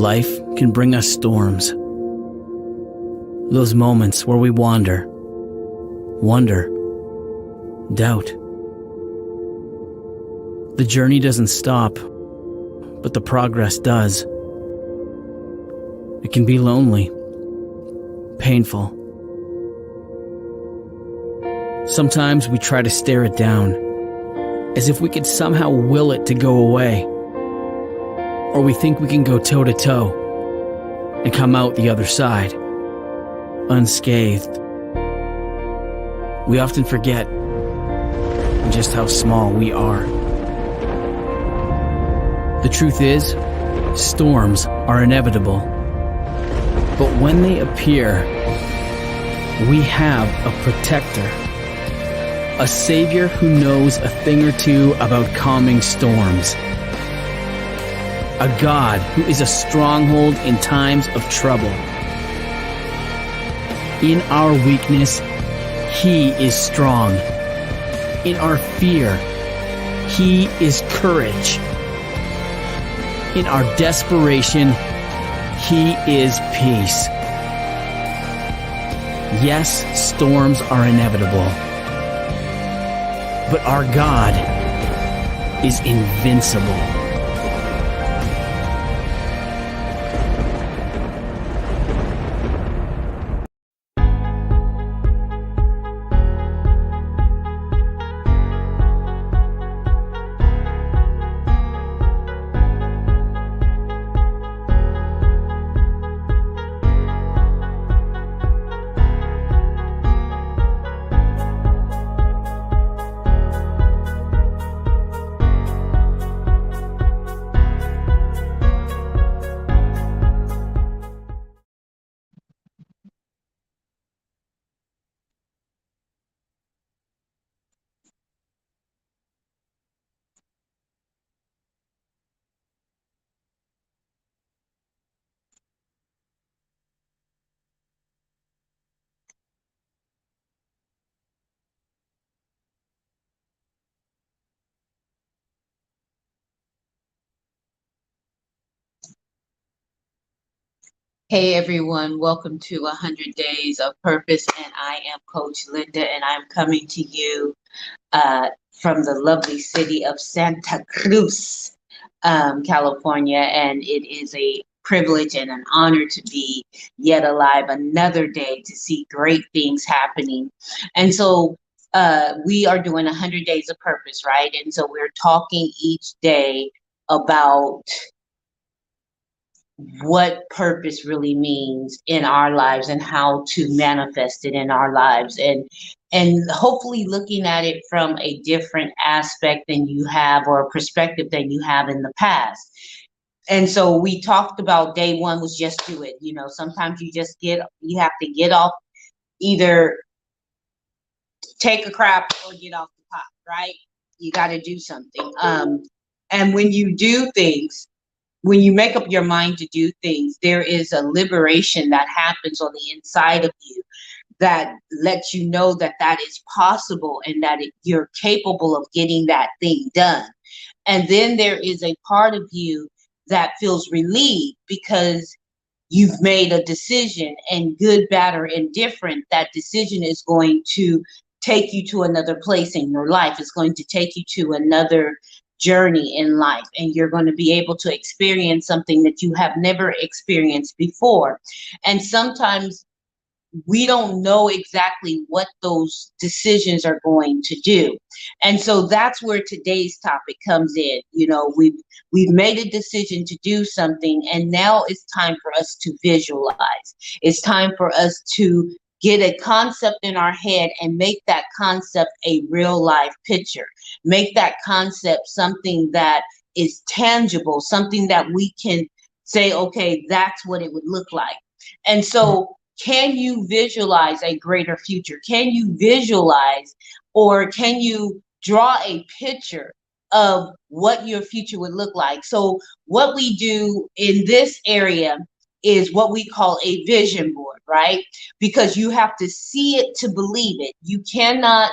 Life can bring us storms. Those moments where we wander, wonder, doubt. The journey doesn't stop, but the progress does. It can be lonely, painful. Sometimes we try to stare it down, as if we could somehow will it to go away. Or we think we can go toe-to-toe and come out the other side, unscathed. We often forget just how small we are. The truth is, storms are inevitable. But when they appear, we have a protector, a savior who knows a thing or two about calming storms, a God who is a stronghold in times of trouble. In our weakness, He is strong. In our fear, He is courage. In our desperation, He is peace. Yes, storms are inevitable, but our God is invincible. Hey everyone, welcome to 100 Days of Purpose, and I am Coach Linda, and I'm coming to you from the lovely city of Santa Cruz, California, and it is a privilege and an honor to be yet alive another day to see great things happening. And so we are doing 100 Days of Purpose, right? And so we're talking each day about what purpose really means in our lives and how to manifest it in our lives, and hopefully looking at it from a different aspect than you have, or a perspective than you have in the past. And so we talked about day one was just do it. You know, sometimes you have to get off, either take a crap or get off the pot, right? You got to do something. And when you do things, when you make up your mind to do things, there is a liberation that happens on the inside of you that lets you know that that is possible, and that you're capable of getting that thing done. And then there is a part of you that feels relieved because you've made a decision, and good, bad, or indifferent, that decision is going to take you to another place in your life. It's going to take you to another journey in life, and you're going to be able to experience something that you have never experienced before. And sometimes we don't know exactly what those decisions are going to do. And so that's where today's topic comes in. You know, we've made a decision to do something, and now it's time for us to visualize. It's time for us to get a concept in our head and make that concept a real life picture. Make that concept something that is tangible, something that we can say, okay, that's what it would look like. And so can you visualize a greater future? Can you visualize, or can you draw a picture of what your future would look like? So what we do in this area is what we call a vision board, right? Because you have to see it to believe it. You cannot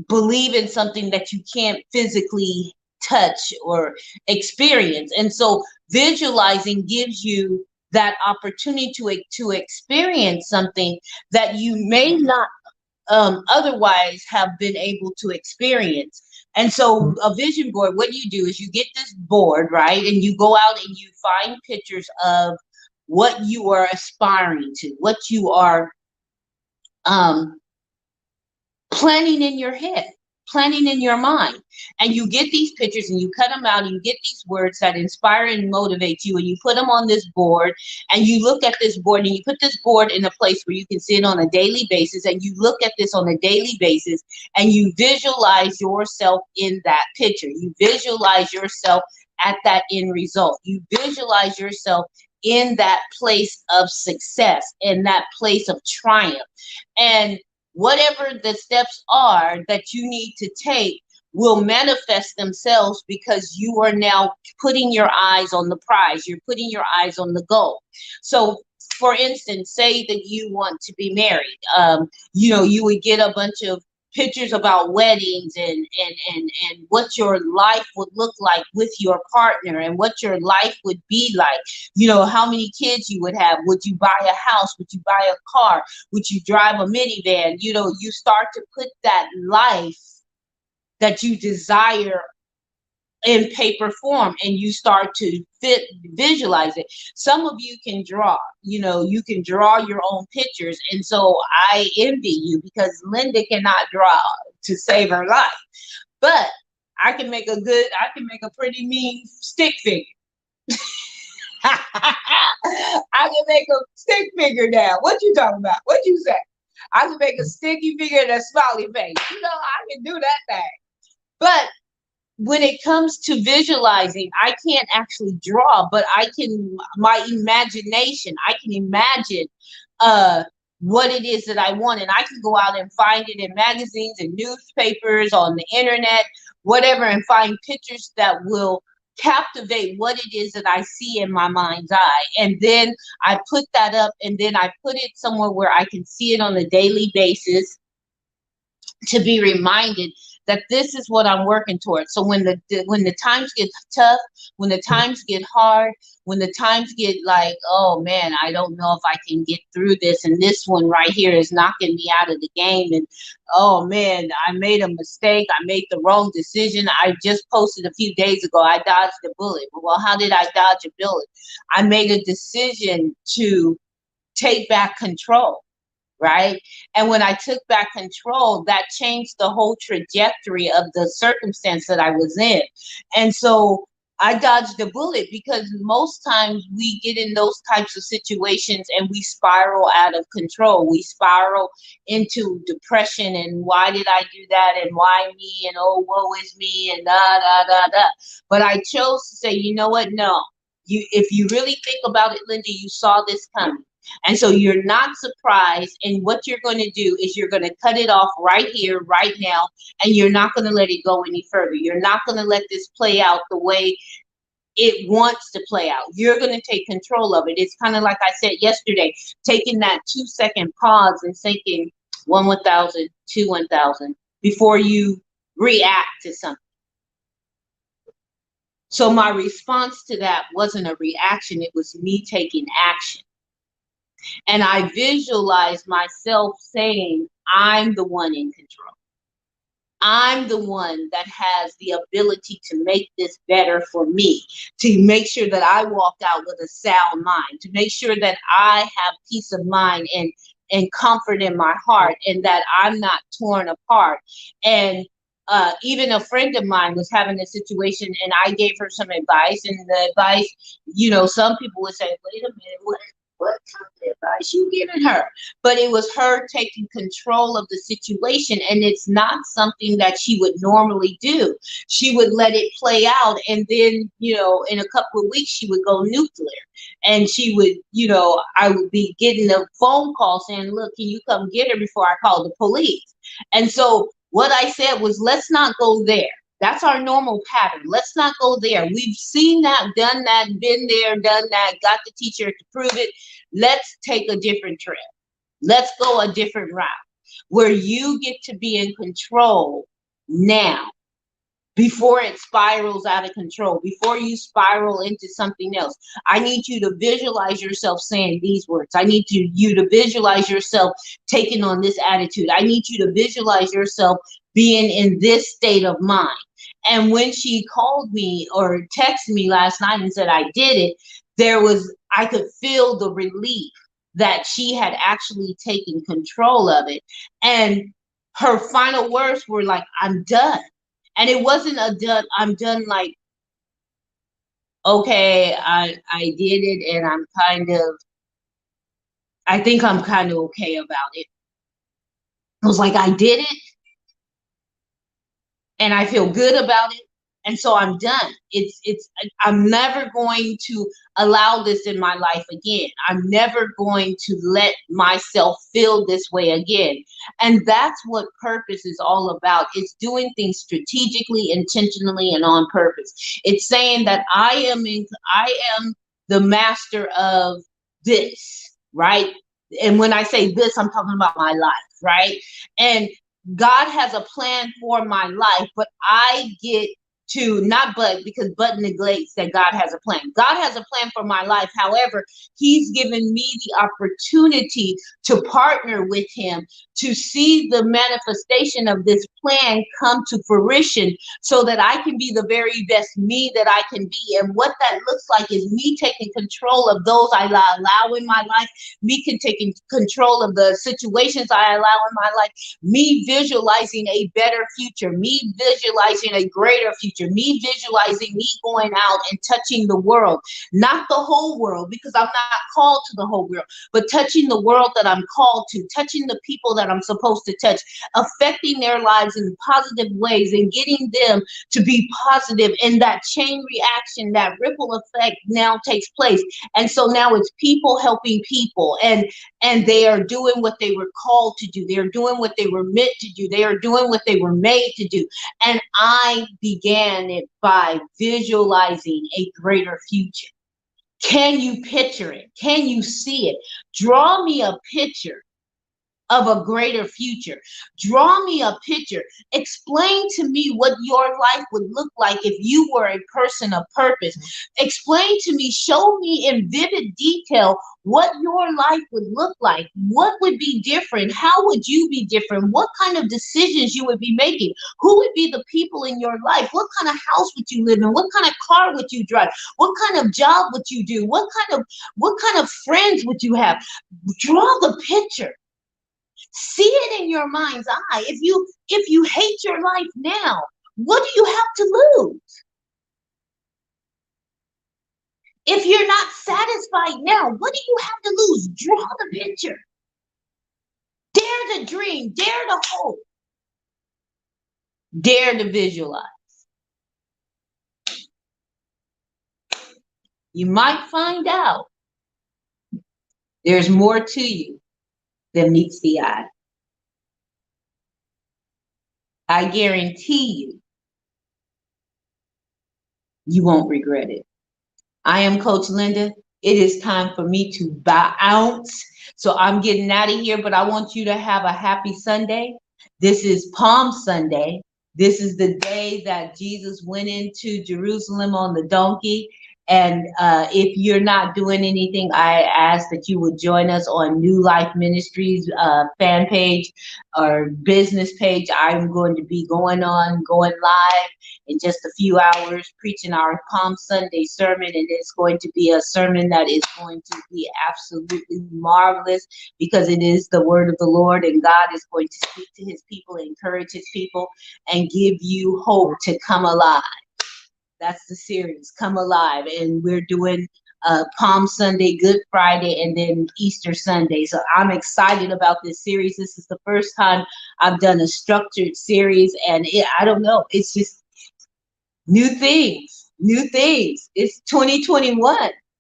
believe in something that you can't physically touch or experience. And so visualizing gives you that opportunity to experience something that you may not otherwise have been able to experience. And so a vision board, what you do is you get this board, right? And you go out and you find pictures of what you are aspiring to, what you are um, planning in your head, planning in your mind. And you get these pictures and you cut them out and you get these words that inspire and motivate you and you put them on this board and you look at this board and you put this board in a place where you can see it on a daily basis and you look at this on a daily basis and you visualize yourself in that picture. You visualize yourself at that end result. You visualize yourself in that place of success, in that place of triumph. And whatever the steps are that you need to take will manifest themselves because you are now putting your eyes on the prize. You're putting your eyes on the goal. So, for instance, say that you want to be married. You would get a bunch of pictures about weddings and what your life would look like with your partner and what your life would be like. How many kids you would have. Would you buy a house? Would you buy a car? Would you drive a minivan? You start to put that life that you desire in paper form and you start to visualize it. Some of you can draw, you can draw your own pictures. And so I envy you because Linda cannot draw to save her life. But I can make a pretty mean stick figure. I can make a stick figure now. What you talking about? What you say? I can make a sticky figure and a smiley face. I can do that thing. But when it comes to visualizing, I can't actually draw, but my imagination, I can imagine what it is that I want. And I can go out and find it in magazines and newspapers, on the internet, whatever, and find pictures that will captivate what it is that I see in my mind's eye. And then I put that up and then I put it somewhere where I can see it on a daily basis to be reminded that this is what I'm working towards. So when the times get tough, when the times get hard, when the times get like, oh man, I don't know if I can get through this, and this one right here is knocking me out of the game, and oh man, I made a mistake, I made the wrong decision. I just posted a few days ago, I dodged a bullet. Well, how did I dodge a bullet? I made a decision to take back control. Right. And when I took back control, that changed the whole trajectory of the circumstance that I was in. And so I dodged a bullet because most times we get in those types of situations and we spiral out of control. We spiral into depression and why did I do that and why me and oh, woe is me and da, da, da, da. But I chose to say, you know what? No, if you really think about it, Linda, you saw this coming. And so you're not surprised. And what you're going to do is you're going to cut it off right here, right now. And you're not going to let it go any further. You're not going to let this play out the way it wants to play out. You're going to take control of it. It's kind of like I said yesterday, taking that 2-second pause and thinking 1, 1,000, 2, 1,000 before you react to something. So my response to that wasn't a reaction. It was me taking action. And I visualize myself saying, I'm the one in control. I'm the one that has the ability to make this better for me, to make sure that I walk out with a sound mind, to make sure that I have peace of mind and comfort in my heart and that I'm not torn apart. And even a friend of mine was having a situation and I gave her some advice, and the advice, some people would say, wait a minute, what kind of advice you giving her? But it was her taking control of the situation, and it's not something that she would normally do. She would let it play out, and then, in a couple of weeks, she would go nuclear. And she would, I would be getting a phone call saying, look, can you come get her before I call the police? And so what I said was, let's not go there. That's our normal pattern. Let's not go there. We've seen that, done that, been there, done that, got the teacher to prove it. Let's take a different trail. Let's go a different route where you get to be in control now. before it spirals out of control, before you spiral into something else. I need you to visualize yourself saying these words. I need you to visualize yourself taking on this attitude. I need you to visualize yourself being in this state of mind. And when she called me or texted me last night and said I did it, I could feel the relief that she had actually taken control of it. And her final words were like, I'm done. And it wasn't a done, I'm done like, okay, I did it and I think I'm kind of okay about it. It was like, I did it and I feel good about it. And so I'm done. I'm never going to allow this in my life again. I'm never going to let myself feel this way again. And that's what purpose is all about. It's doing things strategically, intentionally, and on purpose. It's saying that I am the master of this, right? And when I say this, I'm talking about my life, right? And God has a plan for my life, but I get to not because but neglects that God has a plan. God has a plan for my life. However, he's given me the opportunity to partner with him to see the manifestation of this plan come to fruition so that I can be the very best me that I can be. And what that looks like is me taking control of those I allow in my life, me taking control of the situations I allow in my life, me visualizing a better future, me visualizing a greater future, me visualizing me going out and touching the world, not the whole world, because I'm not called to the whole world, but touching the world that I'm called to, touching the people that I'm supposed to touch, affecting their lives in positive ways and getting them to be positive. And that chain reaction, that ripple effect now takes place. And so now it's people helping people, and they are doing what they were called to do. They are doing what they were meant to do. They are doing what they were made to do. And I began it by visualizing a greater future. Can you picture it? Can you see it? Draw me a picture of a greater future. Draw me a picture. Explain to me what your life would look like if you were a person of purpose. Explain to me, show me in vivid detail what your life would look like. What would be different? How would you be different? What kind of decisions you would be making? Who would be the people in your life? What kind of house would you live in? What kind of car would you drive? What kind of job would you do? What kind of friends would you have? Draw the picture. See it in your mind's eye. If you hate your life now, what do you have to lose? If you're not satisfied now, what do you have to lose? Draw the picture. Dare to dream, dare to hope, dare to visualize. You might find out there's more to you than meets the eye. I guarantee you won't regret it. I am Coach Linda. It is time for me to bounce. So I'm getting out of here, but I want you to have a happy Sunday. This is Palm Sunday. This is the day that Jesus went into Jerusalem on the donkey. And if you're not doing anything, I ask that you would join us on New Life Ministries fan page or business page. I'm going to be going live in just a few hours, preaching our Palm Sunday sermon. And it's going to be a sermon that is going to be absolutely marvelous because it is the word of the Lord, and God is going to speak to his people, encourage his people, and give you hope to come alive. That's the series, Come Alive. And we're doing Palm Sunday, Good Friday, and then Easter Sunday. So I'm excited about this series. This is the first time I've done a structured series, and I don't know, it's just new things. It's 2021.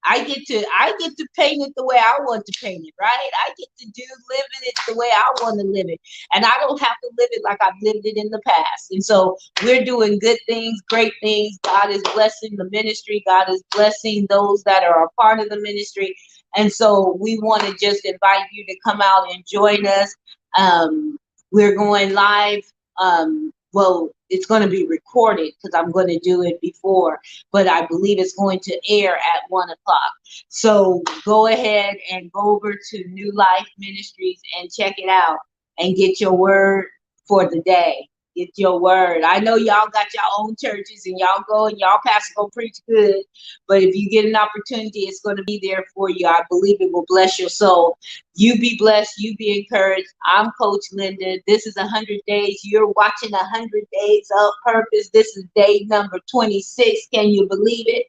I get to paint it the way I want to paint it, right? I get to live it the way I want to live it. And I don't have to live it like I've lived it in the past. And so we're doing good things, great things. God is blessing the ministry. God is blessing those that are a part of the ministry. And so we want to just invite you to come out and join us. We're going live well, it's going to be recorded because I'm going to do it before, but I believe it's going to air at 1 o'clock. So go ahead and go over to New Life Ministries and check it out and get your word for the day. Get your word. I know y'all got your own churches and y'all go and y'all pastor go preach good, but if you get an opportunity, it's going to be there for you. I believe it will bless your soul. You be blessed. You be encouraged. I'm Coach Linda. This is 100 Days. You're watching 100 Days of Purpose. This is day number 26. Can you believe it?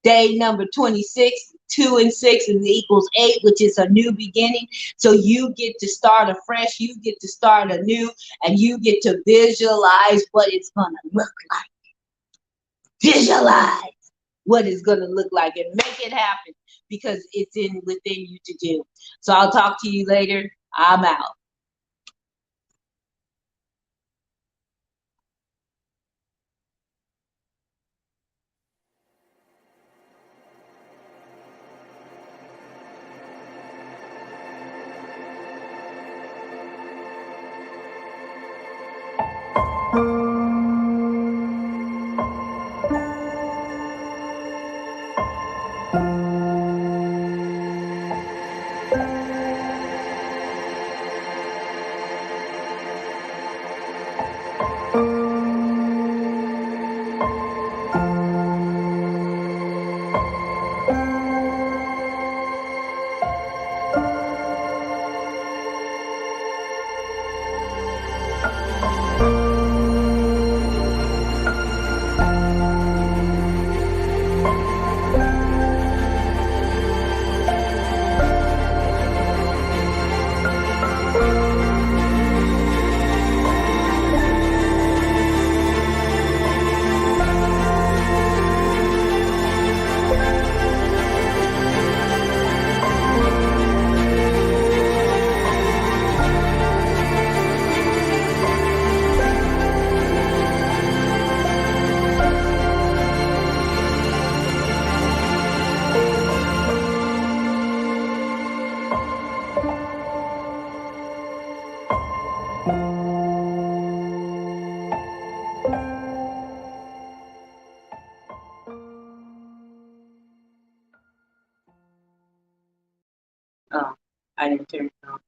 Day number 26. 2 and 6 and equals 8, which is a new beginning. So you get to start afresh. You get to start anew, and you get to visualize what it's going to look like. Visualize what it's going to look like and make it happen because it's in within you to do. So I'll talk to you later. I'm out. Oh, I didn't turn it on.